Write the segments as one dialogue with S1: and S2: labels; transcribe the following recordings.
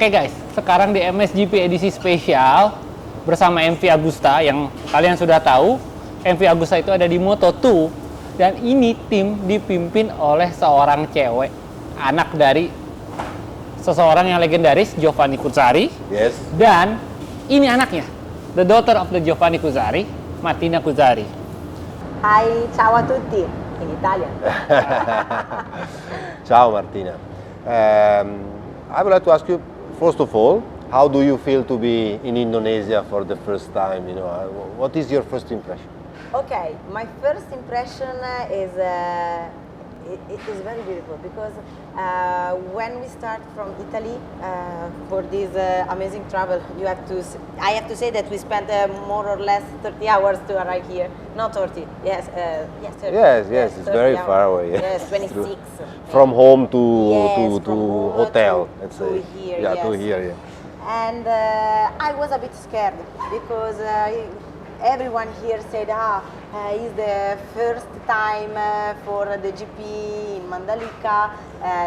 S1: Oke guys, sekarang di MSGP edisi spesial bersama MV Agusta yang kalian sudah tahu. MV Agusta itu ada di Moto2 dan ini tim dipimpin oleh seorang cewek, anak dari seseorang yang legendaris, Giovanni Cuzzari.
S2: Yes.
S1: Dan ini anaknya, the daughter of the Giovanni Cuzzari, Martina Cuzzari.
S3: Hi, ciao a tutti, in Italian.
S2: Ciao Martina. I would like to ask you, first of all, how do you feel to be in Indonesia for the first time? You know, what is your first impression?
S3: Okay, my first impression is it is very beautiful because when we start from Italy for this amazing travel, I have to say that we spent more or less 30 hours to arrive here. Not 30, yes, 30.
S2: Yes, it's very
S3: hours.
S2: far away.
S3: Yes, 26.
S2: From home to
S3: Yes,
S2: to
S3: from home
S2: hotel,
S3: to-
S2: let's
S3: to
S2: say.
S3: here,
S2: Yeah, to
S3: yes.
S2: here. Yeah.
S3: And I was a bit scared because everyone here said, it's the first time for the GP in Mandalika.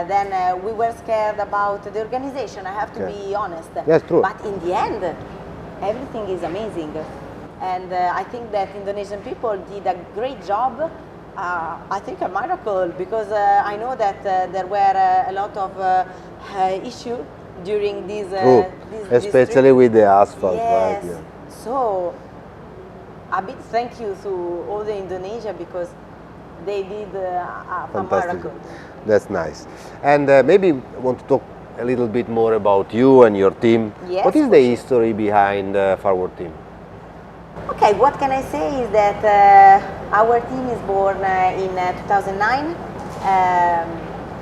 S3: Then we were scared about the organization, I have to
S2: Okay.
S3: be honest.
S2: Yes, true.
S3: But in the end, everything is amazing. And I think that Indonesian people did a great job. I think a miracle because I know that there were a lot of issues during this,
S2: True.
S3: this
S2: Especially
S3: trip.
S2: with the asphalt,
S3: Yes.
S2: right? Yeah.
S3: So a big thank you to all the Indonesia because they did a
S2: Fantastic.
S3: miracle.
S2: That's nice. And maybe want to talk a little bit more about you and your team.
S3: Yes,
S2: What is
S3: for
S2: the
S3: sure.
S2: history behind Forward Team?
S3: Okay, what can I say is that our team is born in 2009.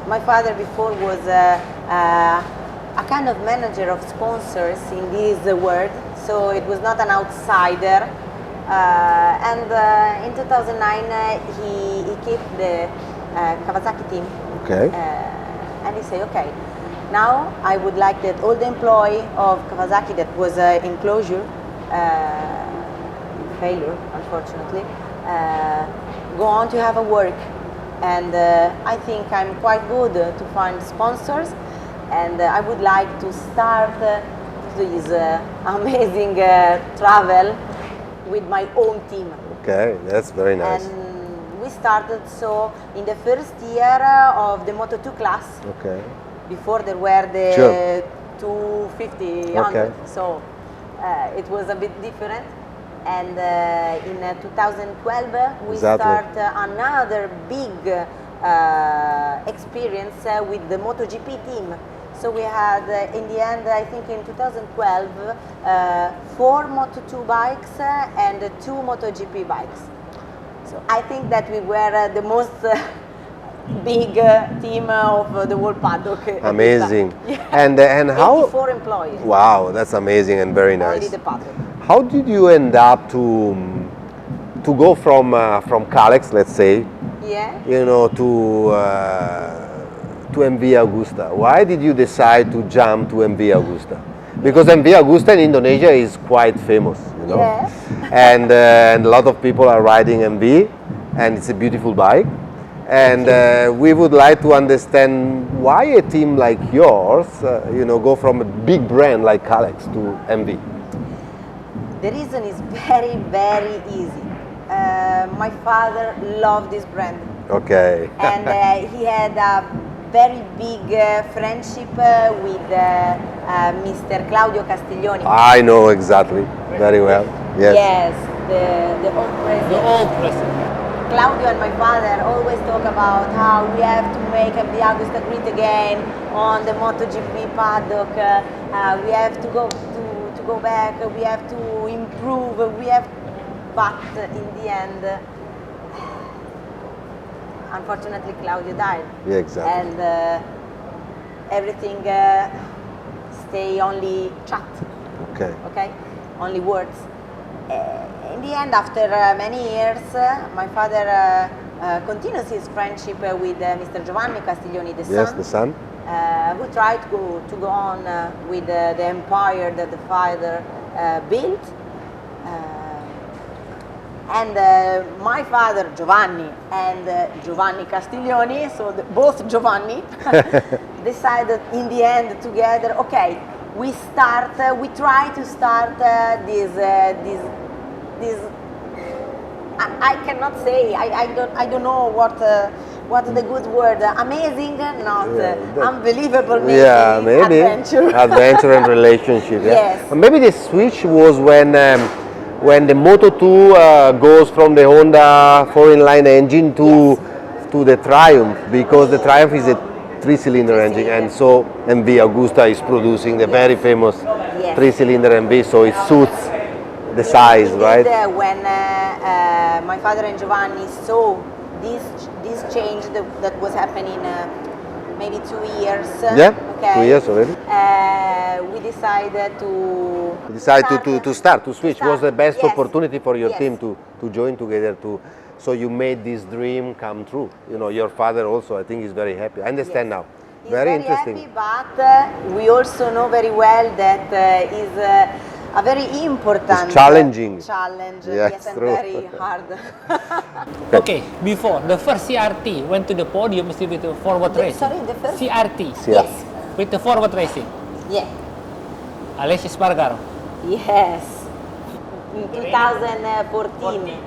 S3: My father before was a kind of manager of sponsors in this world, so it was not an outsider. And in 2009 he kept the Kawasaki team.
S2: Okay.
S3: And he said, okay, now I would like that all the employee of Kawasaki that was in closure, failure unfortunately, go on to have a work. And I think I'm quite good to find sponsors, and I would like to start this amazing travel with my own team.
S2: Okay, that's very nice.
S3: And we started so in the first year of the Moto2 class.
S2: Okay.
S3: Before there were the
S2: Sure.
S3: 250,
S2: Okay.
S3: 100, so it was a bit different. And in 2012 we
S2: Exactly.
S3: start another big experience with the MotoGP team. So we had in the end, I think in 2012, 4 Moto2 bikes and 2 MotoGP bikes. So I think that we were the most big team of the whole paddock. at this time.
S2: Amazing.
S3: Yeah.
S2: And how?
S3: 84 employees.
S2: Wow, that's amazing and very
S3: Only
S2: nice.
S3: the paddock.
S2: How did you end up to go from Calex, let's say,
S3: Yeah.
S2: you know, to MV Agusta? Why did you decide to jump to MV Agusta? Because MV Agusta in Indonesia is quite famous, you know,
S3: Yes.
S2: and a lot of people are riding MV, and it's a beautiful bike. And we would like to understand why a team like yours, you know, go from a big brand like Calex to MV.
S3: The reason is very, very easy. My father loved this brand,
S2: Okay.
S3: and he had a very big friendship with Mr. Claudio Castiglioni.
S2: I know exactly, very well. Yes.
S3: Yes, the old president.
S1: The old president.
S3: Claudio and my father always talk about how we have to make the Agusta great again on the MotoGP paddock. We have to go back. We have to improve. But in the end, unfortunately, Claudio died.
S2: Yeah, exactly.
S3: And everything stay only chat.
S2: Okay.
S3: Okay, only words. In the end, after many years, my father continues his friendship with Mr. Giovanni Castiglioni, the
S2: Yes,
S3: son,
S2: the son.
S3: who tried to go on with the empire that the father built. And my father Giovanni and Giovanni Castiglioni, so both Giovanni, decided in the end together, okay, we try to start this. I cannot say. I don't know what the good word. Amazing, not unbelievable. Maybe adventure.
S2: Adventure and relationship. Yeah.
S3: Yes.
S2: Maybe the switch was when the Moto2 goes from the Honda 4-in-line engine to the Triumph, because the Triumph is a 3-cylinder engine, and so MV Agusta is producing the very famous 3-cylinder MV, so it suits the size, right?
S3: When my father and Giovanni saw this change that was happening maybe 2 years.
S2: Yeah, 2 years already.
S3: We decided to
S2: switch. Was the best opportunity for your team to join together, so you made this dream come true. You know, your father also, I think, is very happy. I understand now.
S3: He's
S2: very interesting.
S3: Happy, but we also know very well that is a very important
S2: challenge.
S3: Yes, and
S2: true.
S3: very hard.
S1: Okay, before the first CRT went to the podium with the forward racing.
S3: Sorry, the first
S1: CRT.
S3: Yes.
S1: With the forward racing.
S3: Yeah.
S1: Alessio Spargaro.
S3: Yes. In 2014,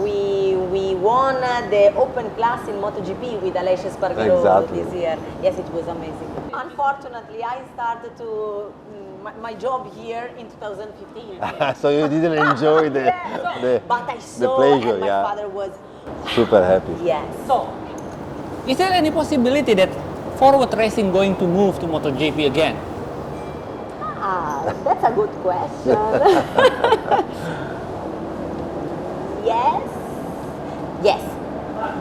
S3: we won the open class in MotoGP with Alessio Spargaro this year. Yes, it was amazing. Unfortunately, I started my job here in 2015.
S2: So you didn't enjoy the
S3: but I saw,
S2: pleasure,
S3: and my father was
S2: super happy.
S3: Yes.
S1: So, is there any possibility that forward racing going to move to MotoGP again?
S3: That's a good question. Yes,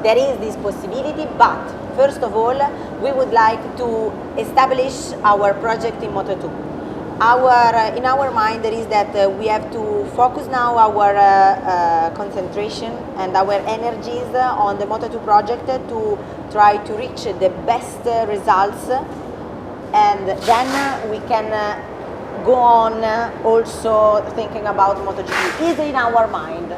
S3: there is this possibility, but first of all, we would like to establish our project in Moto2. In our mind, there is that we have to focus now our concentration and our energies on the Moto2 project to try to reach the best results, and then we can go on also thinking about MotoGP. Is in our mind.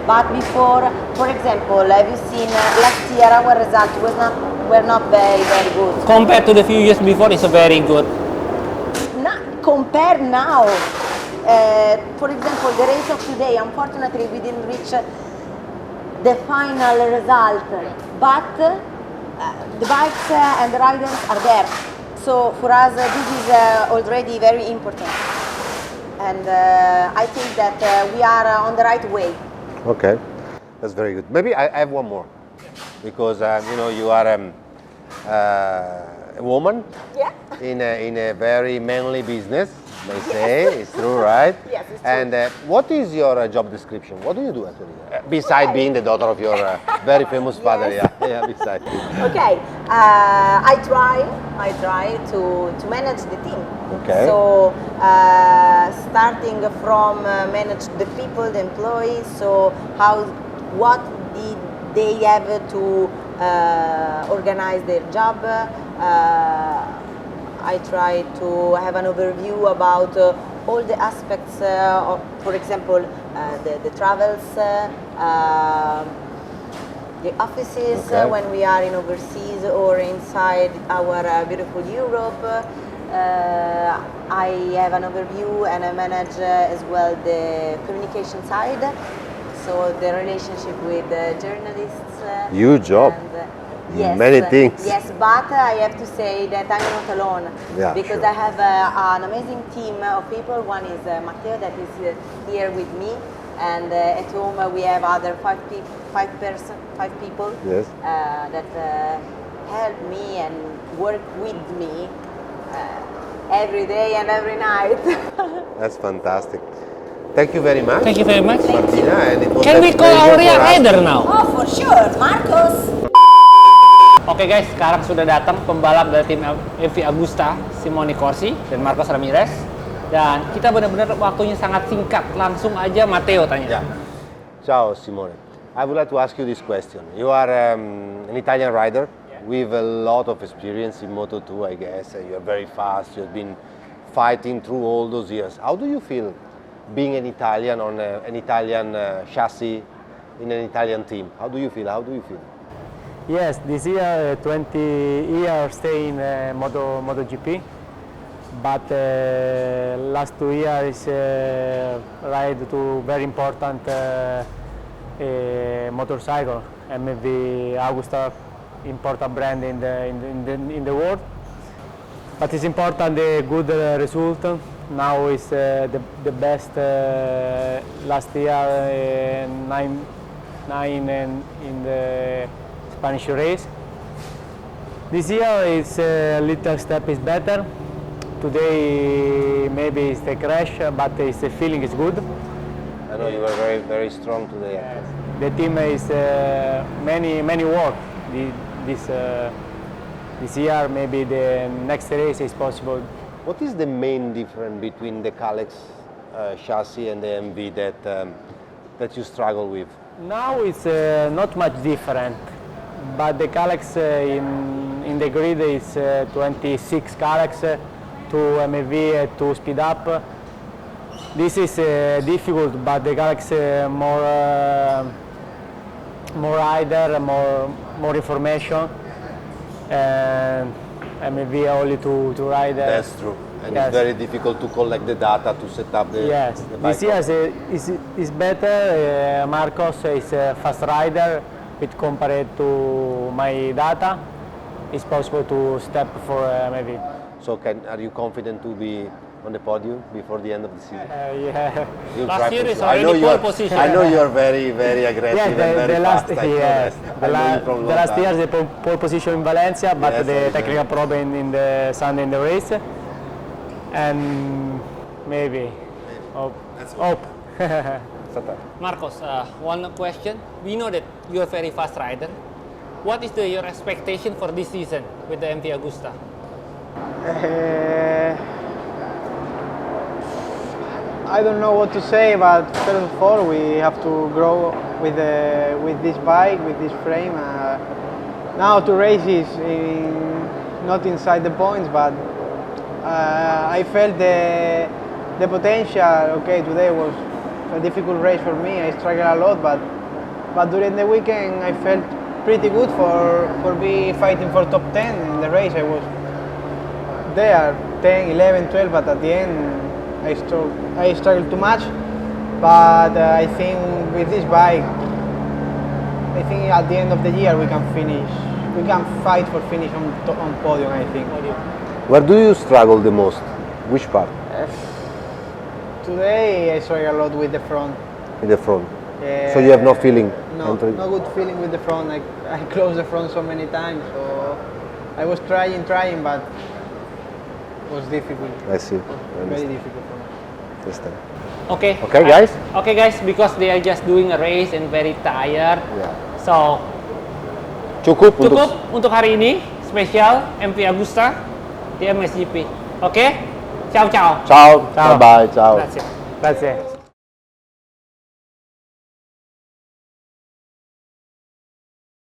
S3: But before, for example, have you seen last year our results were not very good.
S1: Compared to the few years before, it's very good.
S3: Compare now. For example, the race of today, unfortunately, we didn't reach the final result. But the bikes and the riders are there. So for us, this is already very important. And I think that we are on the right way.
S2: Okay, that's very good. Maybe I have one more, because you are a woman in a very manly business, they say. It's true, right?
S3: Yes, it's true.
S2: And what is your job description? What do you do actually? Besides being the daughter of your very famous father, yeah, besides.
S3: Okay, I try to manage the team.
S2: Okay.
S3: So starting from manage the people, the employees. So what did they have to organize their job? I try to have an overview about all the aspects of, for example, the travels, the offices when we are in overseas or inside our beautiful Europe. I have an overview and I manage as well the communication side, so the relationship with the journalists.
S2: Huge job.
S3: Yes,
S2: many things.
S3: Yes, but I have to say that I'm not alone, because I have an amazing team of people. One is Matteo, that is here with me, and at home we have other five people that help me and work with me every day and every night.
S2: That's fantastic. Thank you very much.
S1: Thank you very much.
S2: Martina, and it was
S1: Can we call our real rider now?
S3: Oh, for sure, Marcos.
S1: Oke guys, sekarang sudah datang pembalap dari tim MV Agusta, Simone Corsi dan Marcos Ramirez. Dan kita benar-benar waktunya sangat singkat. Langsung aja Matteo tanya.
S2: Ciao Simone. I would like to ask you this question. You are an Italian rider with a lot of experience in Moto2, I guess. You are very fast. You have been fighting through all those years. How do you feel being an Italian on an Italian chassis in an Italian team? How do you feel?
S4: Yes, this year 20 years stay in MotoGP. but last 2 years ride to very important motorcycle, MV Agusta, important brand in the world. But it's important the good result. Now is the best last year, nine in the Spanish race. This year is a little step is better. Today maybe it's the crash, but it's the feeling is good.
S2: I know you were very, very strong today.
S4: Yes. The team is many work this year. Maybe the next race is possible.
S2: What is the main difference between the Kalex chassis and the MV that you struggle with?
S4: Now it's not much different, but the Kalex in the grid is 26 Kalex, 2 MV, 2 speed up. This is difficult, but the Kalex more rider, more information, and MV only to ride.
S2: That's true. And
S4: yes.
S2: it's very difficult to collect the data to set up the,
S4: yes.
S2: the bike.
S4: This year is better. Marcos is a fast rider, with compared to my data, it's possible to step for MV.
S2: So are you confident to be on the podium before the end of the season?
S4: Yeah.
S2: You'll
S1: Last
S2: try
S1: year
S2: for
S1: is
S2: sure.
S1: already pole position.
S2: I know you are very, very aggressive
S4: Yes,
S2: and very
S4: the last,
S2: fast. I know
S4: yes,
S2: that.
S4: the,
S2: I know you from
S4: the
S2: long
S4: last
S2: time.
S4: year the pole position in Valencia, but
S2: Yes, I
S4: the
S2: remember.
S4: technical problem in the Sunday in the race, and maybe hope.
S1: Marcos, one question. We know that you are a very fast rider. What is your expectation for this season with the MV Agusta?
S5: I don't know what to say, but first of all, we have to grow with this bike, with this frame. Now 2 races, not inside the points, but I felt the potential. Okay, today was a difficult race for me. I struggled a lot, but during the weekend I felt pretty good for be fighting for top 10 in the race. I was there 10, 11, 12, but at the end I struggled too much. But I think with this bike, I think at the end of the year we can finish. We can fight for finish on podium, I think.
S2: Where do you struggle the most? Which part?
S5: Today I struggle a lot with the front.
S2: In the front. So you have no feeling?
S5: No, no good feeling with the front. I closed the front so many times, so I was trying, but it was difficult.
S2: I see.
S5: Very difficult for me.
S2: Understand.
S1: Okay.
S2: Okay, guys.
S1: Okay, guys, because they are just doing a race and very tired.
S2: Yeah.
S1: So
S2: Cukup
S1: untuk hari ini spesial MV Agusta di MSGP. Oke? Ciao ciao.
S2: Ciao.
S4: Ciao.
S2: Bye bye. Ciao.
S1: Grazie.
S4: Grazie.